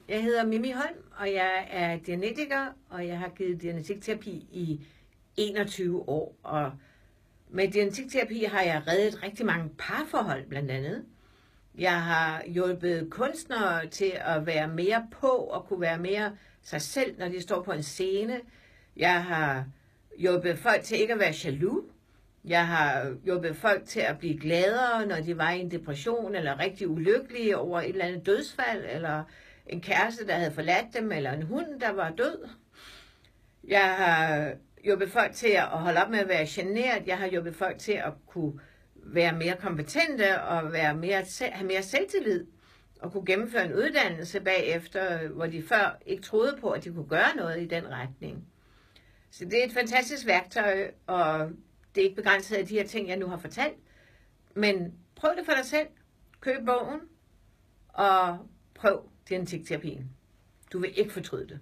Jeg hedder Mimi Holm, og jeg er dianetiker, og jeg har givet dianetikterapi i 21 år. Og med dianetikterapi har jeg reddet rigtig mange parforhold blandt andet. Jeg har hjulpet kunstnere til at være mere på og kunne være mere sig selv, når de står på en scene. Jeg har hjulpet folk til ikke at være jaloux. Jeg har hjulpet folk til at blive gladere, når de var i en depression, eller rigtig ulykkelige over et eller andet dødsfald, eller en kæreste, der havde forladt dem, eller en hund, der var død. Jeg har hjulpet folk til at holde op med at være generet. Jeg har hjulpet folk til at kunne være mere kompetente og have mere selvtillid og kunne gennemføre en uddannelse bagefter, hvor de før ikke troede på, at de kunne gøre noget i den retning. Så det er et fantastisk værktøj, og det er ikke begrænset af de her ting, jeg nu har fortalt. Men prøv det for dig selv. Køb bogen, og prøv dianetikterapi. Du vil ikke fortryde det.